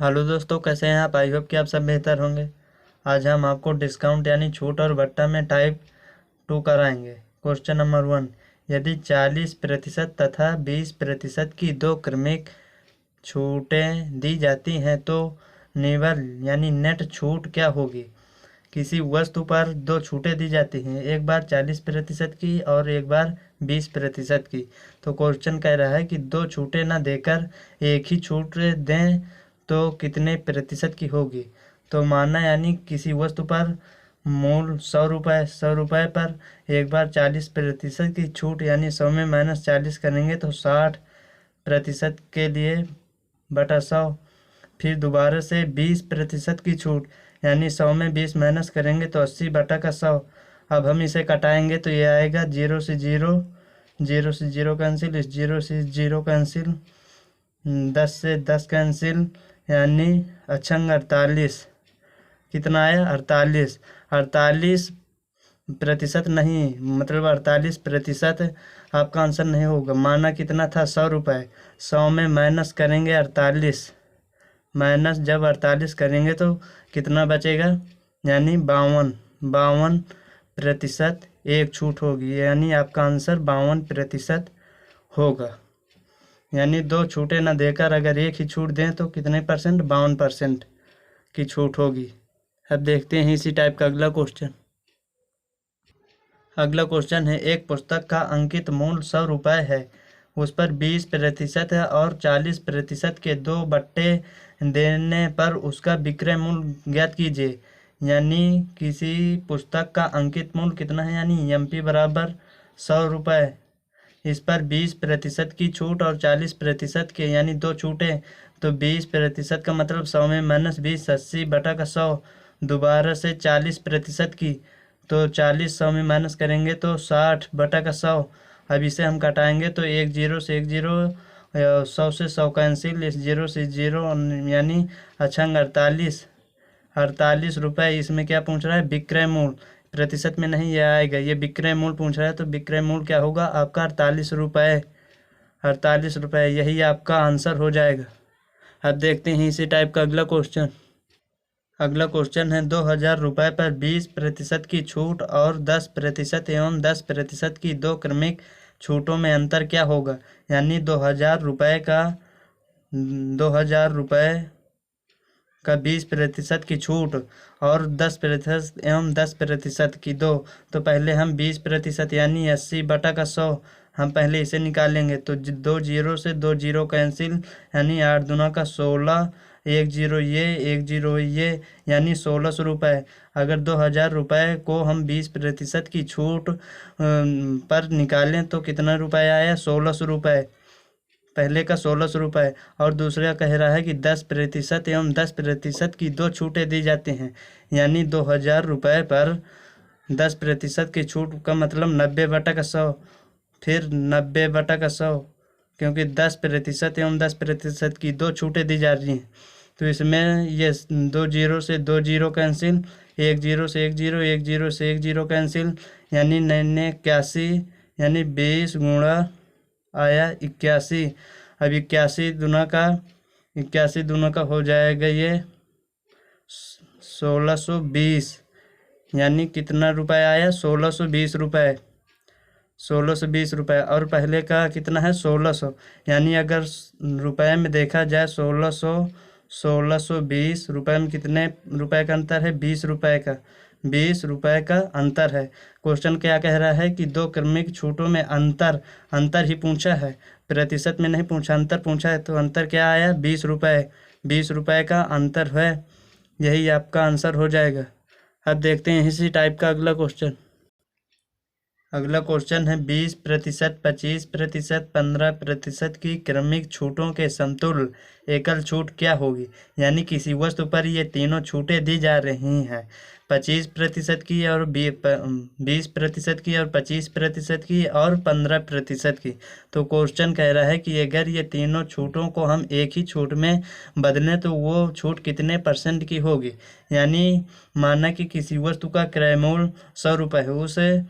Hello दोस्तों, कैसे हैं आप। आई होप कि आप सब बेहतर होंगे। आज हम आपको डिस्काउंट यानी छूट और भट्टा में टाइप 2 कराएंगे। क्वेश्चन नंबर 1, यदि 40% तथा 20% की दो क्रमिक छूटें दी जाती हैं तो निवल यानी नेट छूट क्या होगी। किसी वस्तु पर दो छूटें दी जाती हैं, एक बार 40% की और एक बार 20% की। तो क्वेश्चन कह रहा है कि दो छूटें ना देकर एक ही छूट दें तो कितने प्रतिशत की होगी। तो माना यानी किसी वस्तु पर मूल 100 रुपये पर एक बार 40% की छूट यानी 100 में -40 करेंगे तो 60% के लिए बटा 100। फिर दोबारा से 20% की छूट यानी 100 में 20 माइनस करेंगे तो 80 बटा का 100। अब हम इसे कटाएंगे तो ये आएगा 0 से 0, 0 से 0 कैंसिल, इस 0 से 0 कैंसिल, 10 से 10 कैंसिल, यानी अक्षंग 48। कितना आया 48। 48% नहीं, मतलब 48% आपका आंसर नहीं होगा। माना कितना था 100 रुपये, 100 में माइनस करेंगे 48, माइनस जब 48 करेंगे तो कितना बचेगा यानी 52% एक छूट होगी, यानी आपका आंसर 52% होगा। यानी दो छूटें ना देकर अगर एक ही छूट दें तो कितने परसेंट, 52% की छूट होगी। अब देखते हैं इसी टाइप का अगला क्वेश्चन। अगला क्वेश्चन है, एक पुस्तक का अंकित मूल्य 100 रुपये है, उस पर 20% है और 40% के दो बट्टे देने पर उसका विक्रय मूल्य ज्ञात कीजिए। यानी किसी पुस्तक का अंकित मूल्य कितना है, यानी MP बराबर 100 रुपये, इस पर 20% की छूट और 40% के यानी दो छूटें, तो 20% का मतलब 100 में -20, 80 बटा का 100। दोबारा से 40% की, तो 40 100 में माइनस करेंगे तो 60 बटा का 100। अब इसे हम कटाएंगे तो एक 0 से एक 0, 100 से 100 कैंसिल, इस 0 से 0, यानी अक्षंग 48 रुपये। इसमें क्या पूछ रहा है, विक्रय मूल्य, प्रतिशत में नहीं ये आएगा, ये विक्रय मूल्य पूछ रहा है। तो विक्रय मूल्य क्या होगा आपका 48 रुपये, 48 रुपये, यही आपका आंसर हो जाएगा। अब देखते हैं इसी टाइप का अगला क्वेश्चन। अगला क्वेश्चन है, 2000 रुपये पर 20% की छूट और 10% एवं 10% की दो क्रमिक छूटों में अंतर क्या होगा। यानी 2000 रुपये का 20% की छूट और 10% एवं 10% की दो। तो पहले हम 20% यानी 80 बटा का 100 हम पहले इसे निकालेंगे तो दो जीरो से दो जीरो कैंसिल, यानी 8 दूना का 16, एक जीरो ये एक जीरो ये, यानी 1600 रुपये। अगर 2000 रुपये को हम 20% की छूट पर निकालें तो कितना रुपये आया, 1600 रुपये। पहले का 1600 रुपये और दूसरा कह रहा है कि 10% एवं 10% की दो छूटें दी जाती हैं। यानी 2000 रुपये पर 10% की छूट का मतलब 90 बटा का 100, फिर 90 बटा का 100, क्योंकि 10% एवं 10% की दो छूटें दी जा रही हैं। तो इसमें ये दो जीरो से दो जीरो कैंसिल, एक जीरो से एक जीरो, एक जीरो से एक जीरो कैंसिल, यानी 81, यानी 20 गुणा आया 81। अब 81 दूना का हो जाएगा ये 1620, यानी कितना रुपये आया, 1620 रुपये, 1620 रुपये। और पहले का कितना है 1600, यानी अगर रुपए में देखा जाए 1620 रुपये में कितने रुपए का अंतर है, 20 रुपये का, 20 रुपये का अंतर है। क्वेश्चन क्या कह रहा है कि दो क्रमिक छूटों में अंतर ही पूछा है, प्रतिशत में नहीं पूछा, अंतर पूछा है। तो अंतर क्या आया, 20 रुपये, 20 रुपये का अंतर है, यही आपका आंसर हो जाएगा। अब देखते हैं इसी टाइप का अगला क्वेश्चन। अगला क्वेश्चन है, 20%, 25%, 15% की क्रमिक छूटों के समतुल्य एकल छूट क्या होगी। यानी किसी वस्तु पर ये तीनों छूटें दी जा रही हैं, 25% की और 20% की और 25% की और 15% की। तो क्वेश्चन कह रहा है कि अगर ये तीनों छूटों को हम एक ही छूट में बदलें तो वो छूट कितने % की होगी। यानी माना कि किसी वस्तु का क्रय मूल्य 100 रुपये है, उसे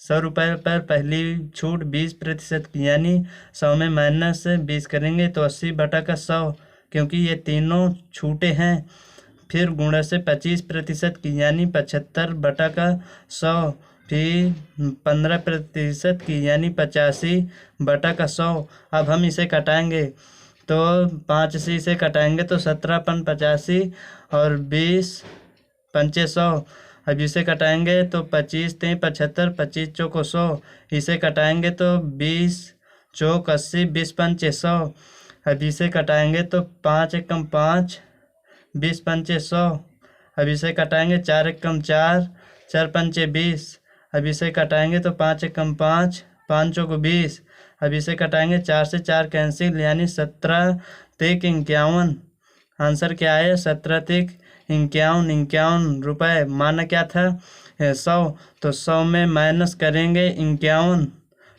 100 रुपये पर पहली छूट 20% की, यानी 100 में -20 करेंगे तो 80 बटा का 100, क्योंकि ये तीनों छूटे हैं। फिर गुणा से 25% की यानी 75 बटा का 100, फिर 15% की यानी 85 बटा का 100। अब हम इसे कटाएंगे तो 5 से इसे कटाएंगे तो 17×85 और 20 पंचे 100। अब इसे कटाएंगे तो 25 3 75, 25 चौको 100। इसे कटाएंगे तो 20 चौक 80, 20 पंचे 100। अब इसे कटाएंगे तो 5 एकम 5, 20 पंचे 100। अब इसे कटाएंगे 4 एकम 4, 4 पंचे 20। अब इसे कटाएंगे तो 5 एकम 5, 5 चौको 20। अब इसे कटाएंगे 4 से 4 कैंसिल यानी 17 तिक 51। आंसर क्या है? 17 तिक 51 रुपये। माना क्या था? 100। तो 100 में माइनस करेंगे 51।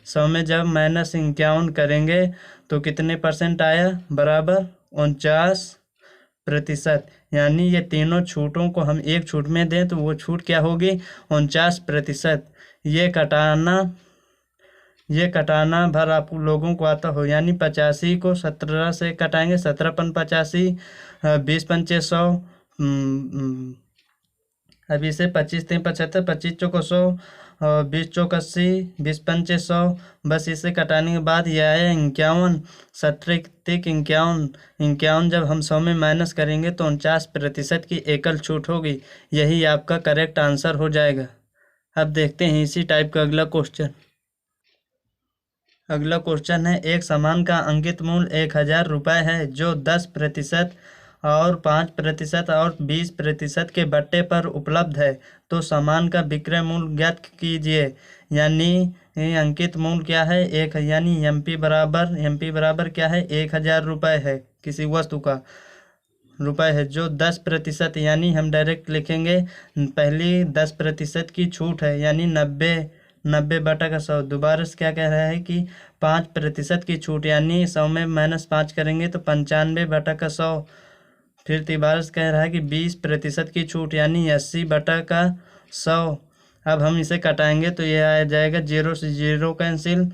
100 में जब माइनस 51 करेंगे तो कितने परसेंट आया? बराबर 49%। यानी ये तीनों छूटों को हम एक छूट में दें तो वो छूट क्या होगी? 49%। ये कटाना भर आप लोगों को आता हो। यानी 85 को 17 से कटाएंगे, 17×85, 20 पंचे 100। अब इसे 25 3 75, 25 चौको 100 और 20 चौक 80, 20 पंचे 100। बस इसे कटाने के बाद यह आया 51। 17 तिक 51 जब हम 100 में माइनस करेंगे तो 49% की एकल छूट होगी। यही आपका करेक्ट आंसर हो जाएगा। अब देखते हैं इसी टाइप का अगला क्वेश्चन। अगला क्वेश्चन है, एक सामान का अंकित मूल्य 1000 रुपये है जो 10% और 5% और 20% के बट्टे पर उपलब्ध है, तो सामान का विक्रय मूल्य ज्ञात कीजिए। यानी अंकित मूल्य क्या है? यानी एमपी बराबर क्या है? 1000 रुपये है, किसी वस्तु का रुपये है जो 10%, यानी हम डायरेक्ट लिखेंगे पहली 10% की छूट है यानी 90 बटा का 100। दोबारा से क्या कह रहा है कि 5% की छूट, यानी 100 में -5 करेंगे तो 95 बटा का 100। फिर दोबारा से कह रहा है कि 20% की छूट, यानी 80 बटा का 100। अब हम इसे कटाएंगे तो यह आ जाएगा 0 से 0 कैंसिल,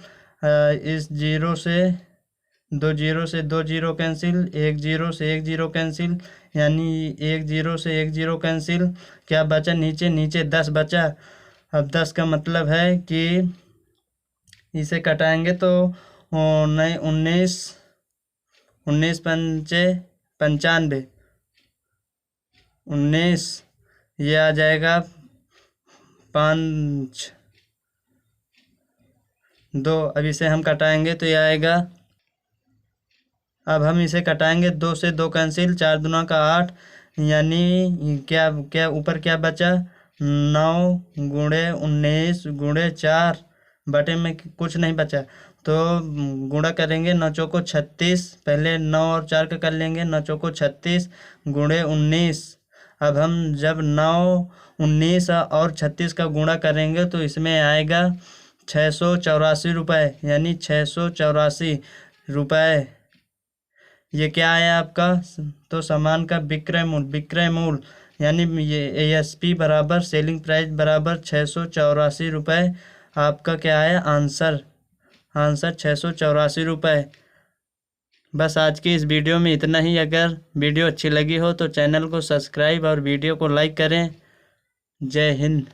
इस 0 से 2 0 से 2 0 कैंसिल, 1 0 से 1 0 कैंसिल, यानी 1 0 से 1 0 कैंसिल। क्या बचा? नीचे 10 बचा। अब 10 का मतलब है कि इसे कटाएंगे तो 19 पंचे 95, 19 ये आ जाएगा 5 2। अब इसे हम कटाएंगे तो ये आएगा, अब हम इसे कटाएंगे 2 से 2 कैंसिल, 4 दूना का 8, यानी क्या ऊपर क्या बचा? 9 गुणे 19 गुणे 4 बटे में कुछ नहीं बचा तो गुणा करेंगे। 9 चौको 36, पहले 9 और 4 का कर लेंगे। 9 चौको 36 गुणे 19। अब हम जब 9, 19 और 36 का गुणा करेंगे तो इसमें आएगा 684 रुपये, यानी 684 रुपये। ये क्या है आपका? तो सामान का विक्रय मूल्य यानी ये ASP बराबर सेलिंग प्राइस बराबर 684 रुपये। आपका क्या है आंसर? 684 रुपये। बस आज की इस वीडियो में इतना ही। अगर वीडियो अच्छी लगी हो तो चैनल को सब्सक्राइब और वीडियो को लाइक करें। जय हिंद।